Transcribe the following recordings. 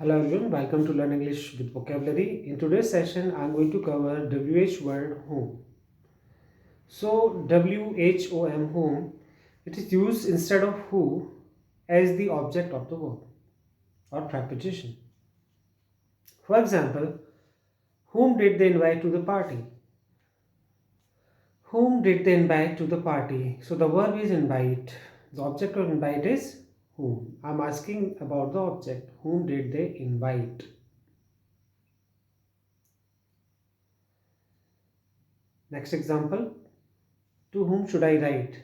Hello everyone, welcome to Learn English with Vocabulary. In today's session, I'm going to cover WH word home. So WHOM home, it is used instead of who as the object of the verb or preposition. For example, whom did they invite to the party? Whom did they invite to the party? So the verb is invite. The object of invite is whom. I'm asking about the object. Whom did they invite? Next example. To whom should I write?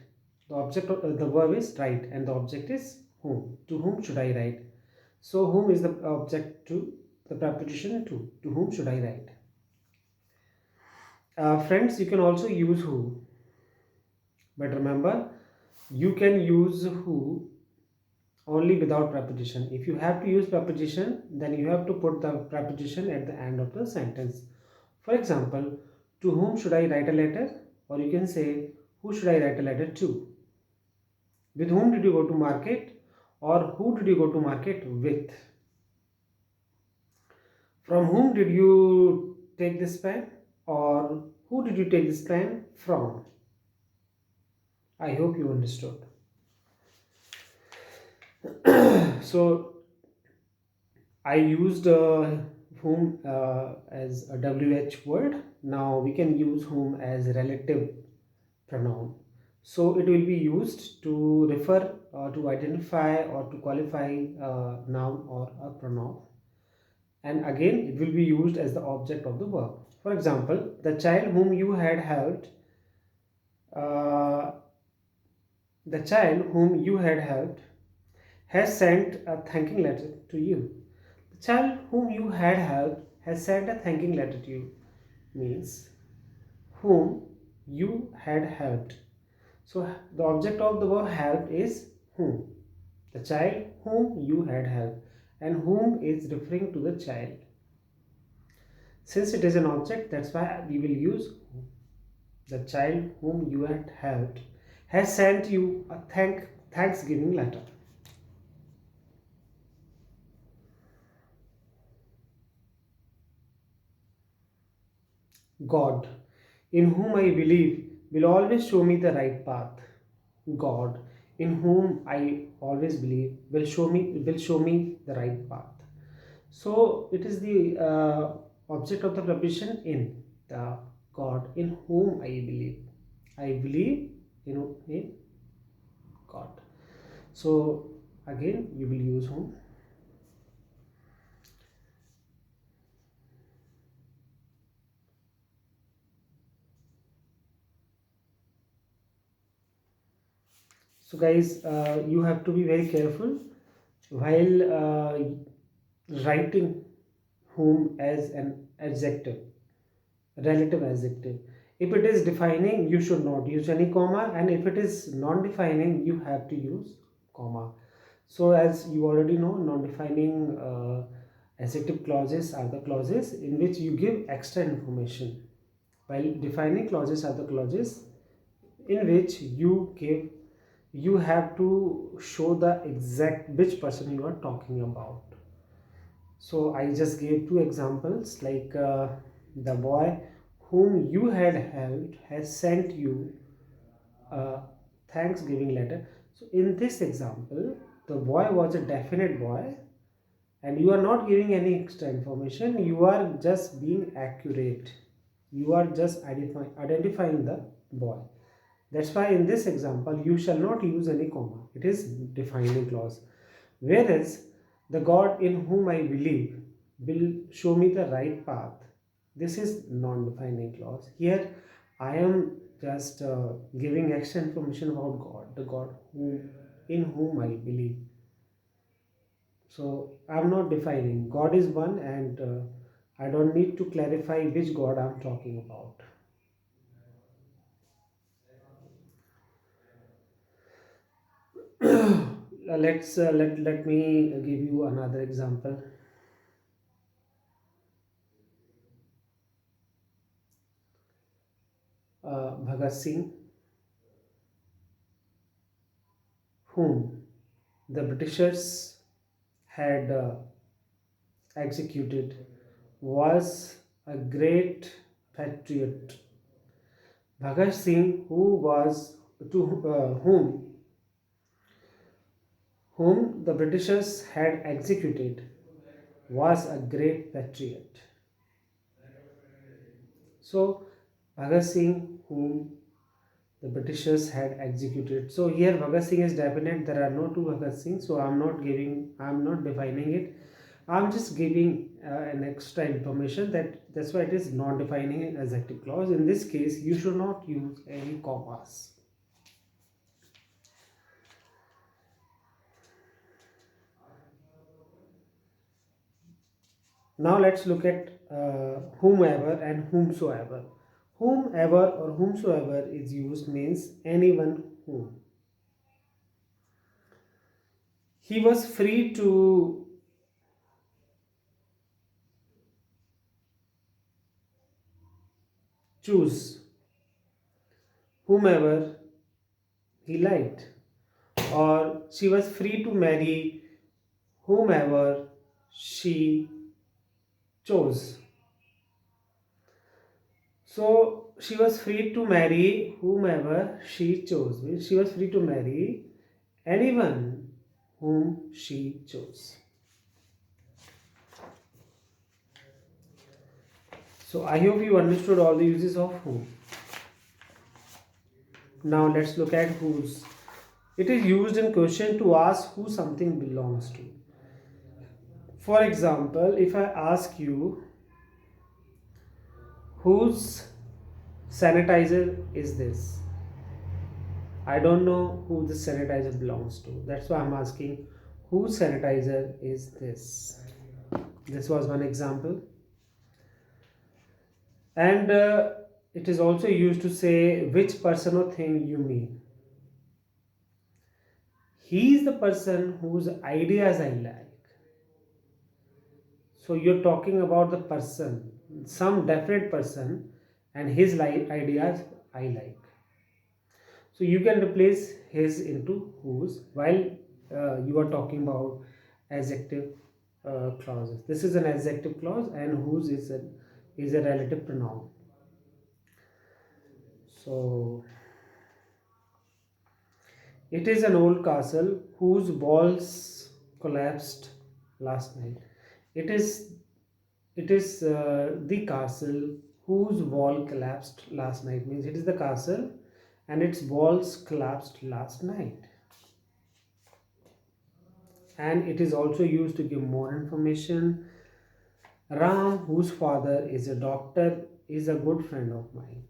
The verb is write and the object is whom. To whom should I write? So whom is the object to the preposition to. To whom should I write? Friends, you can also use who. But remember, you can use who only without preposition. If you have to use preposition, then you have to put the preposition at the end of the sentence. For example, to whom should I write a letter? Or you can say, who should I write a letter to? With whom did you go to market? Or who did you go to market with? From whom did you take this pen? Or who did you take this pen from? I hope you understood. So I used whom as a WH word. Now we can use whom as a relative pronoun. So it will be used to refer, to identify or to qualify a noun or a pronoun. And again it will be used as the object of the verb. For example, the child whom you had helped, uh, the child whom you had helped has sent a thanking letter to you. The child whom you had helped has sent a thanking letter to you means whom you had helped. So the object of the verb helped is whom. The child whom you had helped, and whom is referring to the child. Since it is an object, that's why we will use whom. The child whom you had helped has sent you a Thanksgiving letter. God, in whom I believe, will always show me the right path. God, in whom I always believe, will show me the right path. So it is the object of the preposition in, the God in whom I believe. I believe in God. So again you will use whom. So guys, you have to be very careful while writing whom as an adjective, relative adjective. If it is defining, you should not use any comma, and if it is non-defining, you have to use comma. So as you already know, non-defining adjective clauses are the clauses in which you give extra information, while defining clauses are the clauses in which you have to show the exact which person you are talking about. So I just gave two examples, like the boy whom you had helped has sent you a Thanksgiving letter. So in this example, the boy was a definite boy, and you are not giving any extra information. You are just being accurate. You are just identifying the boy. That's why in this example, you shall not use any comma. It is defining clause. Whereas the God in whom I believe will show me the right path. This is non-defining clause. Here I am just giving extra information about God, the God in whom I believe. So I'm not defining. God is one, and I don't need to clarify which God I'm talking about. Let me give you another example. Bhagat Singh, whom the Britishers had executed was a great patriot. Bhagat Singh, to whom the Britishers had executed, was a great patriot. So, Bhagat Singh, whom the Britishers had executed. So here Bhagat Singh is definite. There are no two Bhagat Singh. So I'm not defining it. I'm just giving an extra information that's why it is not defining an adjective clause. In this case, you should not use any commas. Now let's look at whomever and whomsoever. Whomever or whomsoever is used means anyone whom. He was free to choose whomever he liked, or she was free to marry whomever she chose. So she was free to marry whomever she chose. She was free to marry anyone whom she chose. So I hope you understood all the uses of whom. Now let's look at whose. It is used in question to ask who something belongs to. For example, if I ask you whose sanitizer is this, I don't know who this sanitizer belongs to. That's why I'm asking whose sanitizer is this. This was one example. And it is also used to say which person or thing you mean. He is the person whose ideas I like. So you're talking about the person, some definite person, and his ideas I like. So you can replace his into whose while you are talking about adjective clauses. This is an adjective clause, and whose is a relative pronoun. So it is an old castle whose walls collapsed last night. It is the castle whose wall collapsed last night. Means it is the castle and its walls collapsed last night. And it is also used to give more information. Ram, whose father is a doctor, is a good friend of mine.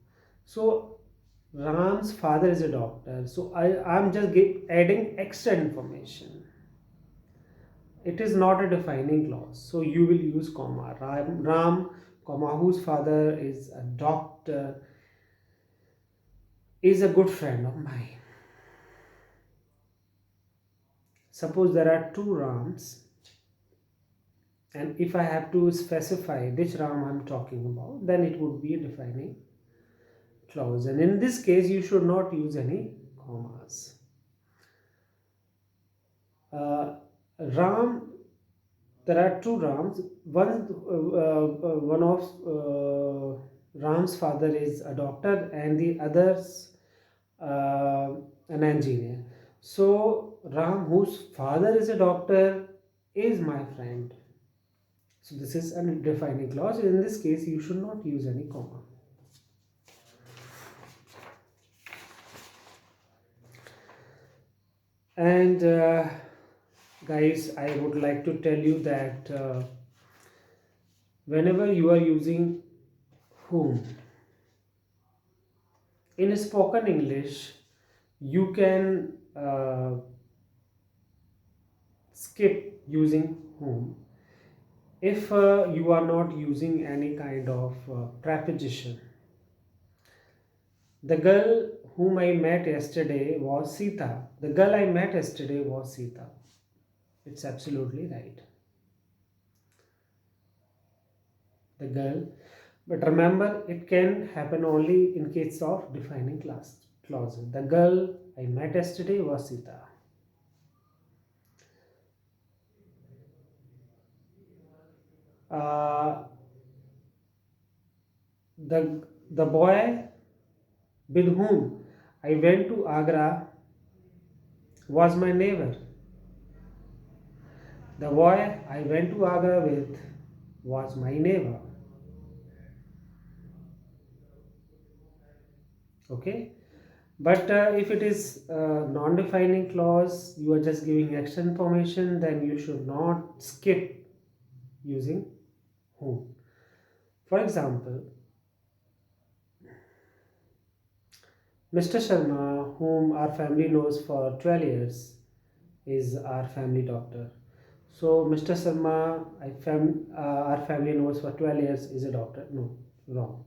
So Ram's father is a doctor. So I'm just adding extra information. It is not a defining clause. So you will use comma. Ram, comma, whose father is a doctor, is a good friend of mine. Suppose there are two Rams, and if I have to specify which Ram I'm talking about, then it would be a defining clause. And in this case, you should not use any commas. Ram, there are two Rams. One of Ram's father is a doctor, and the other's an engineer. So Ram, whose father is a doctor, is my friend. So this is a defining clause. In this case, you should not use any comma. And guys, I would like to tell you that whenever you are using whom in spoken English, you can skip using whom if you are not using any kind of preposition. The girl whom I met yesterday was Sita. The girl I met yesterday was Sita. It's absolutely right. The girl. But remember, it can happen only in case of defining clauses. The girl I met yesterday was Sita. Uh, the boy with whom I went to Agra was my neighbor. The boy I went to Agra with was my neighbor. Okay, but if it is a non-defining clause, you are just giving extra information, then you should not skip using whom. For example, Mr. Sharma, whom our family knows for 12 years, is our family doctor. So, Mr. Sharma, our family knows for 12 years is a doctor. No, wrong.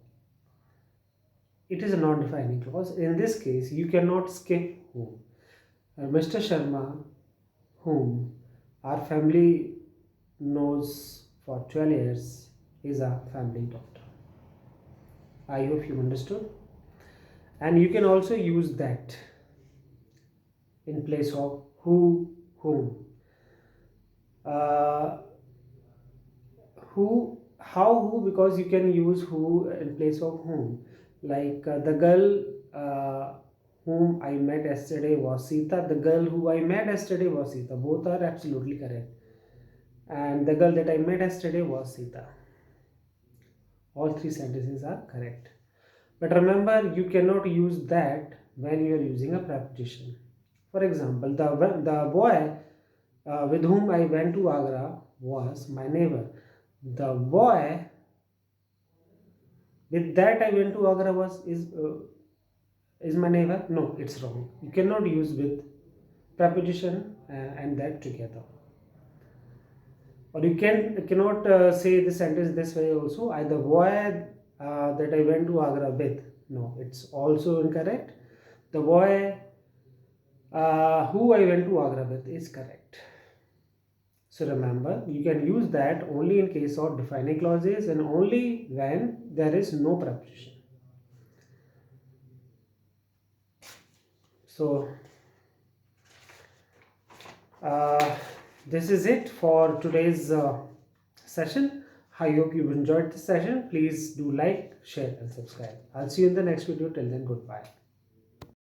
It is a non-defining clause. In this case, you cannot skip whom. Mr. Sharma, whom our family knows for 12 years, is a family doctor. I hope you understood. And you can also use that in place of who, whom. Uh, who, how, who, because you can use who in place of whom. Like the girl whom I met yesterday was Sita. The girl who I met yesterday was Sita. Both are absolutely correct. And the girl that I met yesterday was Sita. All three sentences are correct. But remember, you cannot use that when you are using a preposition. For example, the boy with whom I went to Agra was my neighbor. The boy with that I went to Agra is my neighbor. No, it's wrong. You cannot use with preposition and that together. Or you cannot say the sentence this way also. The boy that I went to Agra with. No, it's also incorrect. The boy who I went to Agra with is correct. So remember, you can use that only in case of defining clauses and only when there is no preposition. So this is it for today's session. I hope you enjoyed the session. Please do like, share and subscribe. I'll see you in the next video. Till then, goodbye.